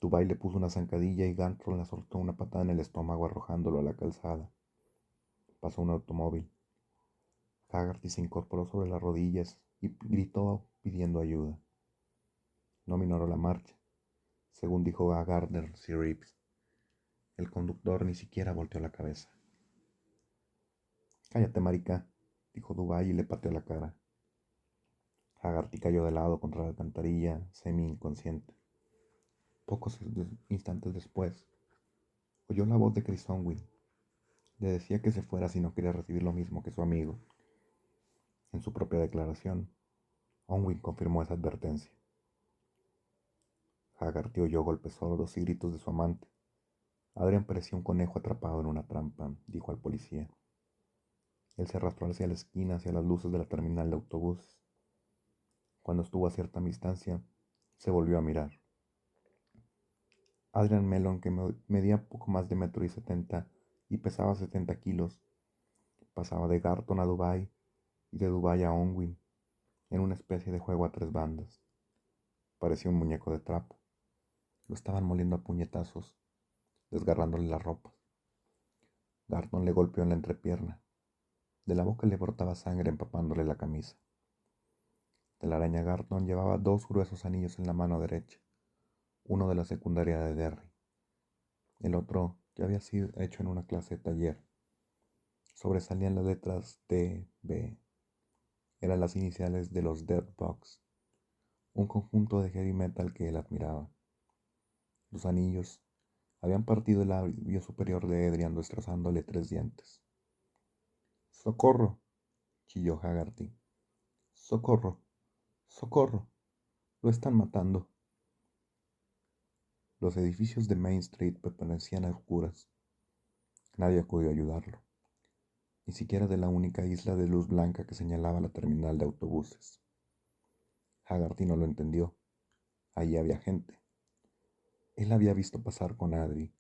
Dubay le puso una zancadilla y Gantron le soltó una patada en el estómago arrojándolo a la calzada. Pasó un automóvil. Haggerty se incorporó sobre las rodillas y gritó pidiendo ayuda. No minoró la marcha, según dijo a Gardner Sir Reeves. El conductor ni siquiera volteó la cabeza. Cállate, marica, dijo Dubay y le pateó la cara. Haggerty cayó de lado contra la alcantarilla, semi-inconsciente. Pocos instantes después, oyó la voz de Chris Onwin. Le decía que se fuera si no quería recibir lo mismo que su amigo. En su propia declaración, Onwin confirmó esa advertencia. Haggerty oyó golpes sordos y gritos de su amante. Adrian parecía un conejo atrapado en una trampa, dijo al policía. Él se arrastró hacia la esquina, hacia las luces de la terminal de autobuses. Cuando estuvo a cierta distancia, se volvió a mirar. Adrian Mellon, que medía poco más de 1,70 m y pesaba 70 kilos, Pasaba de Garton a Dubái y de Dubái a Onwin en una especie de juego a tres bandas. Parecía un muñeco de trapo. Lo estaban moliendo a puñetazos, desgarrándole la ropa. Garton le golpeó en la entrepierna. De la boca le brotaba sangre empapándole la camisa. Telaraña Garton llevaba dos gruesos anillos en la mano derecha, uno de la secundaria de Derry, el otro que había sido hecho en una clase de taller. Sobresalían las letras D.B. Eran las iniciales de los Dead Bugs, un conjunto de heavy metal que él admiraba. Los anillos habían partido el labio superior de Adrian, destrozándole 3 dientes. ¡Socorro!, chilló Haggerty. ¡Socorro! ¡Socorro! ¡Lo están matando! Los edificios de Main Street permanecían a oscuras. Nadie acudió a ayudarlo, ni siquiera de la única isla de luz blanca que señalaba la terminal de autobuses. Haggerty no lo entendió. Allí había gente. Él había visto pasar con Adri.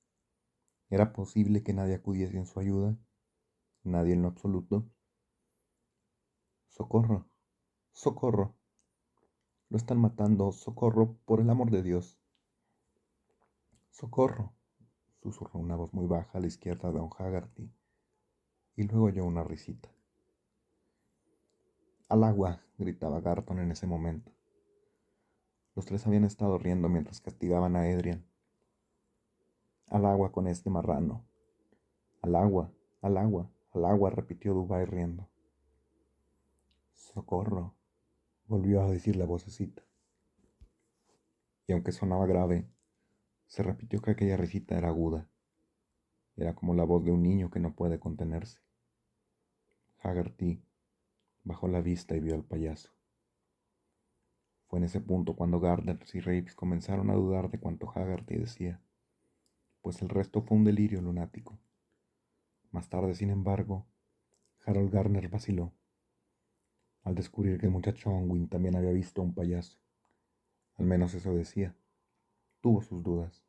¿Era posible que nadie acudiese en su ayuda? ¿Nadie en lo absoluto? ¡Socorro! ¡Socorro! ¡Lo están matando! ¡Socorro! ¡Por el amor de Dios! ¡Socorro!, susurró una voz muy baja a la izquierda de don Haggerty, y luego oyó una risita. ¡Al agua!, gritaba Garton en ese momento. Los tres habían estado riendo mientras castigaban a Adrian. «Al agua con este marrano». «Al agua, al agua, al agua», repitió Dubái riendo. «Socorro», volvió a decir la vocecita. Y aunque sonaba grave, se repitió que aquella risita era aguda. Era como la voz de un niño que no puede contenerse. Haggerty bajó la vista y vio al payaso. Fue en ese punto cuando Gardner y Reeves comenzaron a dudar de cuanto Haggerty decía, pues el resto fue un delirio lunático. Más tarde, sin embargo, Harold Garner vaciló, al descubrir que el muchacho Onwin también había visto a un payaso. Al menos eso decía. Tuvo sus dudas.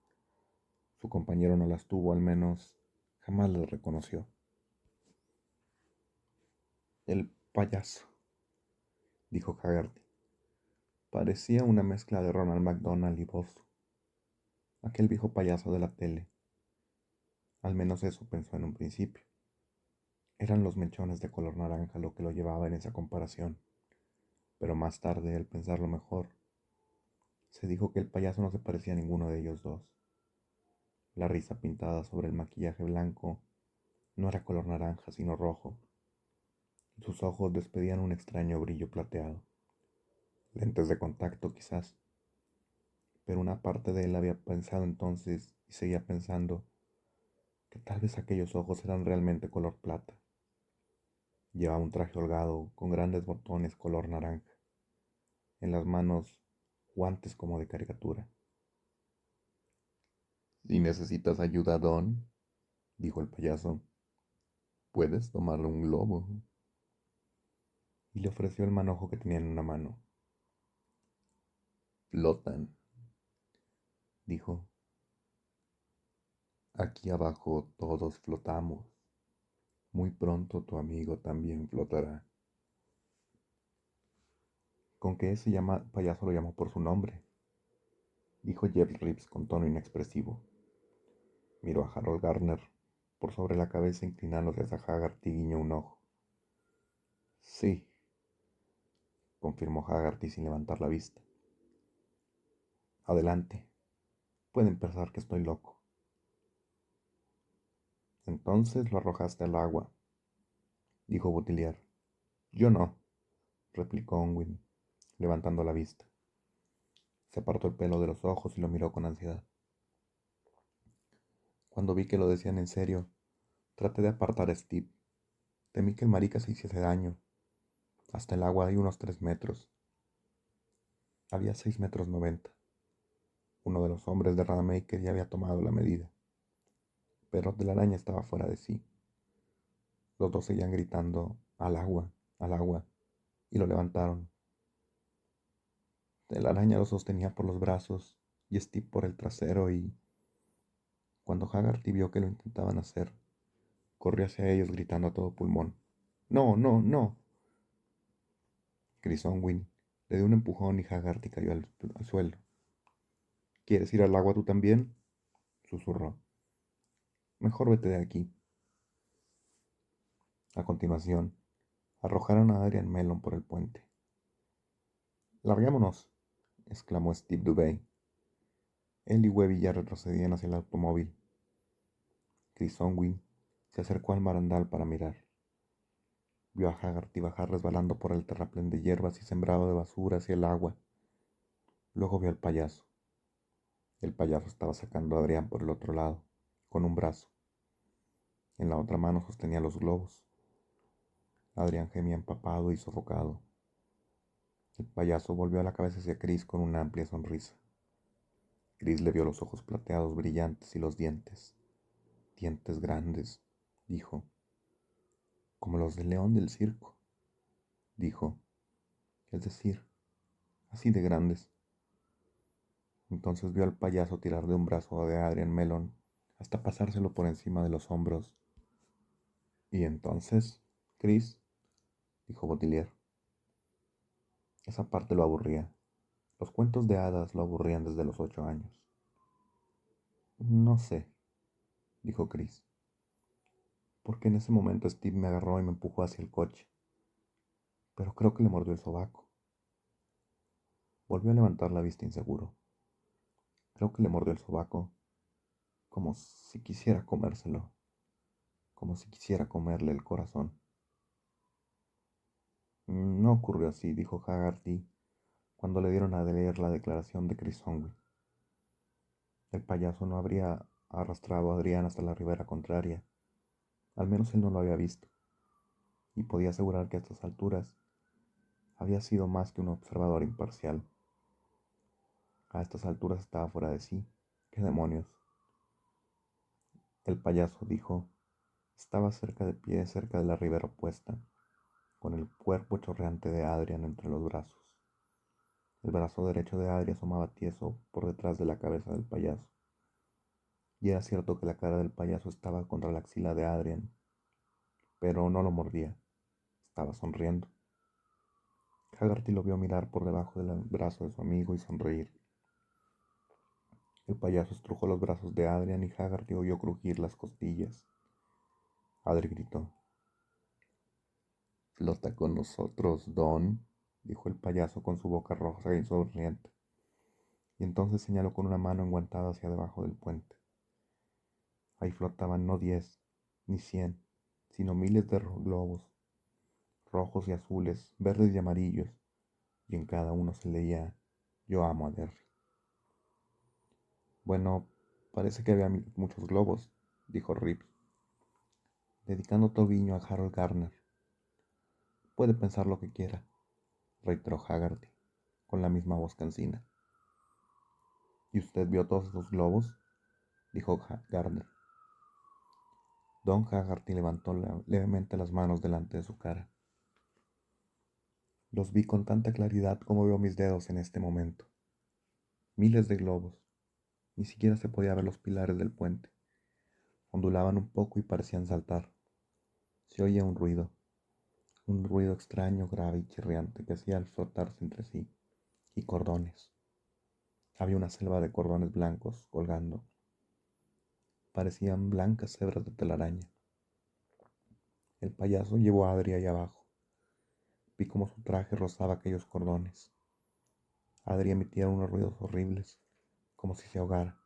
Su compañero no las tuvo, al menos jamás las reconoció. «El payaso», dijo Haggerty. Parecía una mezcla de Ronald McDonald y Bozo, aquel viejo payaso de la tele. Al menos eso pensó en un principio. Eran los mechones de color naranja lo que lo llevaba en esa comparación, pero más tarde, al pensarlo mejor, se dijo que el payaso no se parecía a ninguno de ellos dos. La risa pintada sobre el maquillaje blanco no era color naranja, sino rojo, y sus ojos despedían un extraño brillo plateado. Lentes de contacto, quizás. Pero una parte de él había pensado entonces, y seguía pensando, que tal vez aquellos ojos eran realmente color plata. Llevaba un traje holgado con grandes botones color naranja. En las manos, guantes como de caricatura. «Si necesitas ayuda, Don», dijo el payaso, «puedes tomarle un globo». Y le ofreció el manojo que tenía en una mano. «Flotan», dijo. «Aquí abajo todos flotamos. Muy pronto tu amigo también flotará». «Con que ese payaso lo llamó por su nombre», dijo Jeff Reeves con tono inexpresivo. Miró a Harold Garner por sobre la cabeza, inclinándose hacia Haggerty y guiñó un ojo. «Sí», confirmó Haggerty sin levantar la vista. «Adelante. Pueden pensar que estoy loco». «Entonces lo arrojaste al agua», dijo Boutillier. «Yo no», replicó Onwin, levantando la vista. Se apartó el pelo de los ojos y lo miró con ansiedad. Cuando vi que lo decían en serio, traté de apartar a Steve. Temí que el marica se hiciese daño. Hasta el agua hay unos 3 metros. Había 6 metros 90. Uno de los hombres de Rademacher ya había tomado la medida. Pero Telaraña estaba fuera de sí. Los dos seguían gritando al agua, y lo levantaron. Telaraña lo sostenía por los brazos y Steve por el trasero, y cuando Haggerty vio que lo intentaban hacer, corrió hacia ellos gritando a todo pulmón. No, no, no. Chris Onwin le dio un empujón y Haggerty cayó al suelo. ¿Quieres ir al agua tú también? Susurró. Mejor vete de aquí. A continuación, arrojaron a Adrian Mellon por el puente. ¡Larguémonos!, exclamó Steve Dubay. Él y Webby ya retrocedían hacia el automóvil. Chris Onwin se acercó al barandal para mirar. Vio a Haggerty bajar resbalando por el terraplén de hierbas y sembrado de basura hacia el agua. Luego vio al payaso. El payaso estaba sacando a Adrián por el otro lado, con un brazo. En la otra mano sostenía los globos. Adrián gemía empapado y sofocado. El payaso volvió la cabeza hacia Chris con una amplia sonrisa. Chris le vio los ojos plateados brillantes y los dientes. Dientes grandes, dijo. Como los del león del circo, dijo. Es decir, así de grandes. Entonces vio al payaso tirar de un brazo de Adrian Mellon hasta pasárselo por encima de los hombros. ¿Y entonces, Chris?, dijo Botilier. Esa parte lo aburría. Los cuentos de hadas lo aburrían desde los 8 años. No sé, dijo Chris, porque en ese momento Steve me agarró y me empujó hacia el coche. Pero creo que le mordió el sobaco. Volvió a levantar la vista inseguro. Creo que le mordió el sobaco, como si quisiera comérselo, como si quisiera comerle el corazón. No ocurrió así, dijo Haggerty, cuando le dieron a leer la declaración de Chris Onwin. El payaso no habría arrastrado a Adrián hasta la ribera contraria. Al menos él no lo había visto, y podía asegurar que a estas alturas había sido más que un observador imparcial. A estas alturas estaba fuera de sí. ¡Qué demonios! El payaso, dijo, estaba cerca de pie, cerca de la ribera opuesta, con el cuerpo chorreante de Adrián entre los brazos. El brazo derecho de Adrián asomaba tieso por detrás de la cabeza del payaso. Y era cierto que la cara del payaso estaba contra la axila de Adrián, pero no lo mordía. Estaba sonriendo. Haggerty lo vio mirar por debajo del brazo de su amigo y sonreír. El payaso estrujó los brazos de Adrián y Haggerty oyó crujir las costillas. Adri gritó. «Flota con nosotros, Don», dijo el payaso con su boca roja y sonriente, y entonces señaló con una mano enguantada hacia debajo del puente. Ahí flotaban no 10, ni 100, sino miles de globos, rojos y azules, verdes y amarillos, y en cada uno se leía «Yo amo a Derry». Bueno, parece que había muchos globos, dijo Rip, dedicando todo guiño a Harold Garner. Puede pensar lo que quiera, reiteró Haggerty, con la misma voz cansina. ¿Y usted vio todos esos globos?, dijo Garner. Don Haggerty levantó levemente las manos delante de su cara. Los vi con tanta claridad como veo mis dedos en este momento. Miles de globos. Ni siquiera se podía ver los pilares del puente. Ondulaban un poco y parecían saltar. Se oía un ruido extraño, grave y chirriante que hacía al frotarse entre sí, y cordones. Había una selva de cordones blancos colgando. Parecían blancas hebras de telaraña. El payaso llevó a Adri ahí abajo. Vi cómo su traje rozaba aquellos cordones. Adri emitía unos ruidos horribles, como si se ahogara.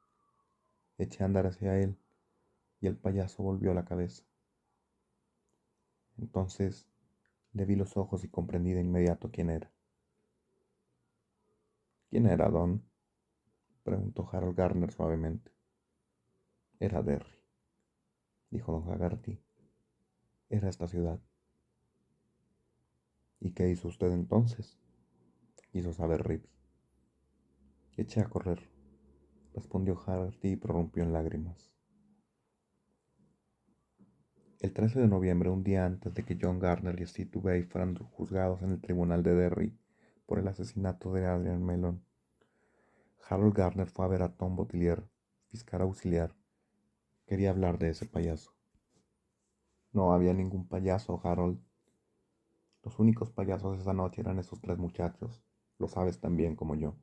Eché a andar hacia él, y el payaso volvió la cabeza. Entonces le vi los ojos y comprendí de inmediato quién era. ¿Quién era, Don?, preguntó Harold Garner suavemente. Era Derry, dijo don Haggerty. Era esta ciudad. ¿Y qué hizo usted entonces?, quiso saber Reeves. Eché a correr, respondió Haggerty y prorrumpió en lágrimas. El 13 de noviembre, un día antes de que John Garner y Steve Dubay fueran juzgados en el tribunal de Derry por el asesinato de Adrian Mellon, Harold Garner fue a ver a Tom Botilier, fiscal auxiliar. Quería hablar de ese payaso. No había ningún payaso, Harold, Los únicos payasos esa noche eran esos tres muchachos, lo sabes tan bien como yo.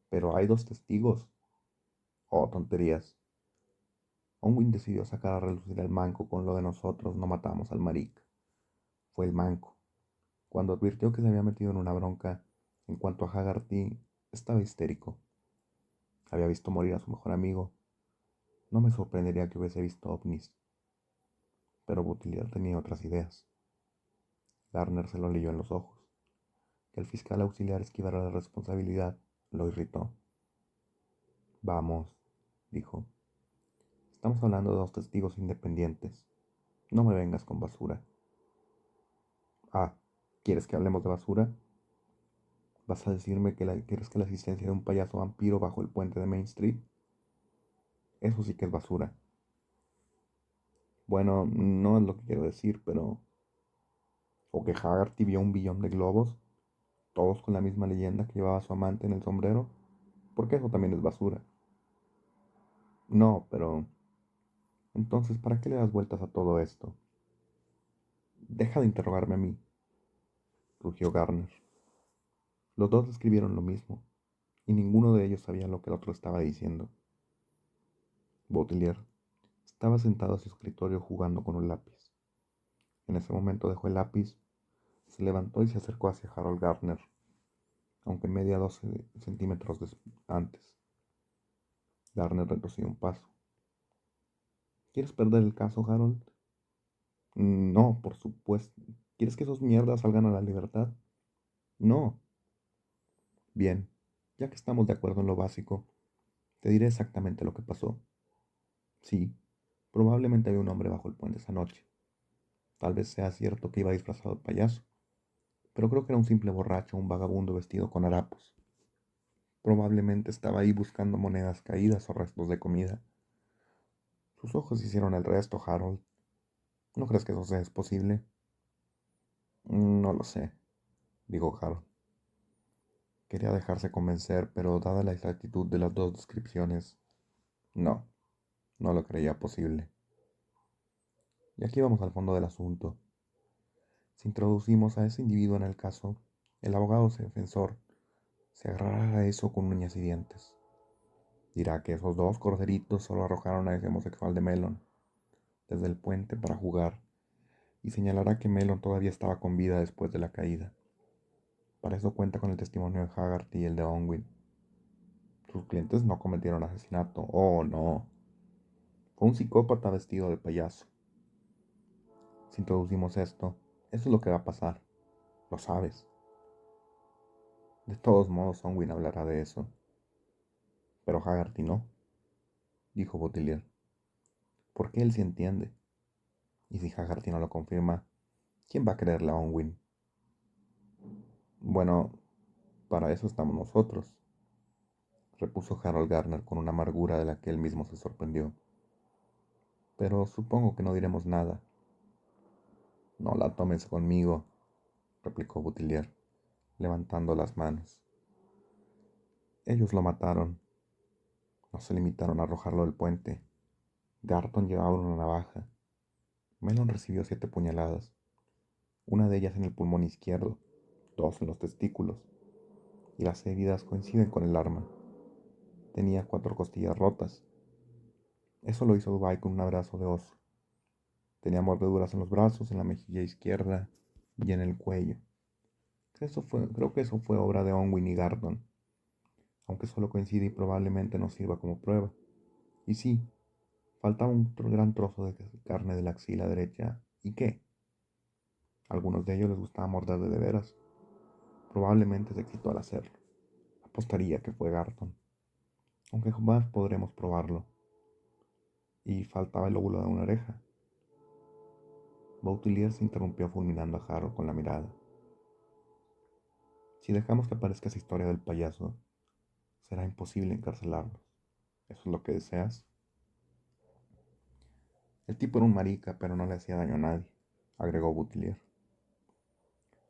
Pero hay dos testigos. Oh, tonterías. Onwin decidió sacar a relucir al manco con lo de nosotros no matamos al marica. Fue el manco. Cuando advirtió que se había metido en una bronca, en cuanto a Haggerty, estaba histérico. Había visto morir a su mejor amigo. No me sorprendería que hubiese visto ovnis. Pero Butilier tenía otras ideas. Garner se lo leyó en los ojos. Que el fiscal auxiliar esquivara la responsabilidad lo irritó. Vamos, dijo. Estamos hablando de dos testigos independientes. No me vengas con basura. Ah, ¿quieres que hablemos de basura? ¿Vas a decirme que quieres que la existencia de un payaso vampiro bajo el puente de Main Street? Eso sí que es basura. Bueno, no es lo que quiero decir, pero... ¿O que Haggerty vio un billón de globos, todos con la misma leyenda que llevaba su amante en el sombrero? Porque eso también es basura. No, pero... Entonces, ¿para qué le das vueltas a todo esto? Deja de interrogarme a mí, rugió Garner. Los dos escribieron lo mismo, y ninguno de ellos sabía lo que el otro estaba diciendo. Baudelaire estaba sentado a su escritorio jugando con un lápiz. En ese momento dejó el lápiz, se levantó y se acercó hacia Harold Gardner, aunque media 12 centímetros antes. Gardner retrocedió un paso. ¿Quieres perder el caso, Harold? No, por supuesto. ¿Quieres que esos mierdas salgan a la libertad? No. Bien, ya que estamos de acuerdo en lo básico, te diré exactamente lo que pasó. Sí, probablemente había un hombre bajo el puente esa noche. Tal vez sea cierto que iba disfrazado de payaso, pero creo que era un simple borracho o un vagabundo vestido con harapos. Probablemente estaba ahí buscando monedas caídas o restos de comida. Sus ojos hicieron el resto, Harold. ¿No crees que eso sea posible? No lo sé, dijo Harold. Quería dejarse convencer, pero dada la exactitud de las dos descripciones, no, no lo creía posible. Y aquí vamos al fondo del asunto. Si introducimos a ese individuo en el caso, el abogado defensor se agarrará a eso con uñas y dientes. Dirá que esos dos corderitos solo arrojaron a ese homosexual de Mellon desde el puente para jugar y señalará que Mellon todavía estaba con vida después de la caída. Para eso cuenta con el testimonio de Haggerty y el de Onwin. Sus clientes no cometieron asesinato. Oh, no. Fue un psicópata vestido de payaso. Si introducimos esto, eso es lo que va a pasar. Lo sabes. De todos modos, Onwin hablará de eso. Pero Haggerty no, dijo Baudelaire. Porque él sí entiende. Y si Haggerty no lo confirma, ¿quién va a creerle a Onwin? Bueno, para eso estamos nosotros, repuso Harold Gardner con una amargura de la que él mismo se sorprendió. Pero supongo que no diremos nada. No la tomes conmigo, replicó Butilier, levantando las manos. Ellos lo mataron. No se limitaron a arrojarlo del puente. Garton llevaba una navaja. Mellon recibió 7 puñaladas, una de ellas en el pulmón izquierdo, 2 en los testículos, y las heridas coinciden con el arma. Tenía 4 costillas rotas. Eso lo hizo Dubai con un abrazo de oso. Tenía mordeduras en los brazos, en la mejilla izquierda y en el cuello. Creo que eso fue obra de Onwin y Gardon, aunque solo coincide y probablemente no sirva como prueba. Y sí, faltaba un gran trozo de carne de la axila derecha. ¿Y qué? A algunos de ellos les gustaba morder de veras. Probablemente se excitó al hacerlo. Apostaría que fue Gardon, aunque jamás podremos probarlo. Y faltaba el lóbulo de una oreja. Bautilier se interrumpió fulminando a Harold con la mirada. Si dejamos que aparezca esa historia del payaso, será imposible encarcelarlos. ¿Eso es lo que deseas? El tipo era un marica, pero no le hacía daño a nadie, agregó Butilier.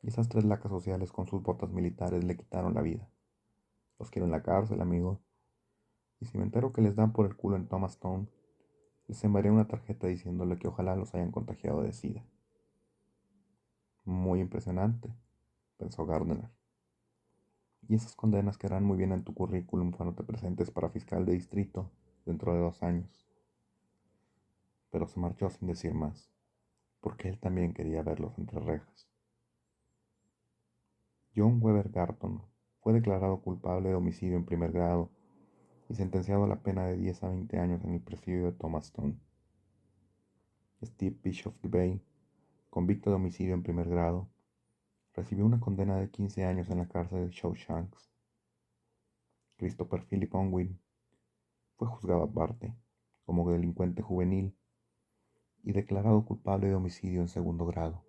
Y esas 3 lacas sociales con sus botas militares le quitaron la vida. Los quiero en la cárcel, amigo. Y si me entero que les dan por el culo en Thomastown, les enviaré una tarjeta diciéndole que ojalá los hayan contagiado de SIDA. Muy impresionante, pensó Gardner. Y esas condenas quedarán muy bien en tu currículum cuando te presentes para fiscal de distrito dentro de 2 años. Pero se marchó sin decir más, porque él también quería verlos entre rejas. John Weber Garton fue declarado culpable de homicidio en primer grado y sentenciado a la pena de 10 a 20 años en el presidio de Thomastown. Steve Bishop Dubey, convicto de homicidio en primer grado, recibió una condena de 15 años en la cárcel de Shawshanks. Christopher Philip Unwin fue juzgado aparte, como delincuente juvenil, y declarado culpable de homicidio en segundo grado.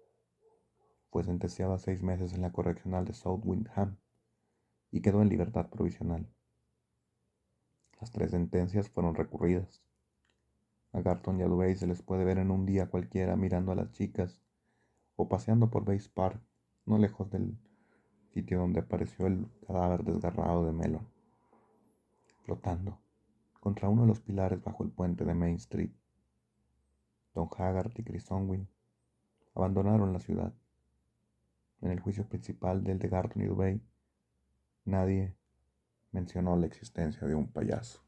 Fue sentenciado a 6 meses en la correccional de South Windham y quedó en libertad provisional. Las 3 sentencias fueron recurridas. A Garton y a Dubey se les puede ver en un día cualquiera mirando a las chicas o paseando por Bates Park, no lejos del sitio donde apareció el cadáver desgarrado de Mellon, flotando contra uno de los pilares bajo el puente de Main Street. Don Haggart y Chris Unwin abandonaron la ciudad. En el juicio principal del de Garton y Dubey, nadie mencionó la existencia de un payaso.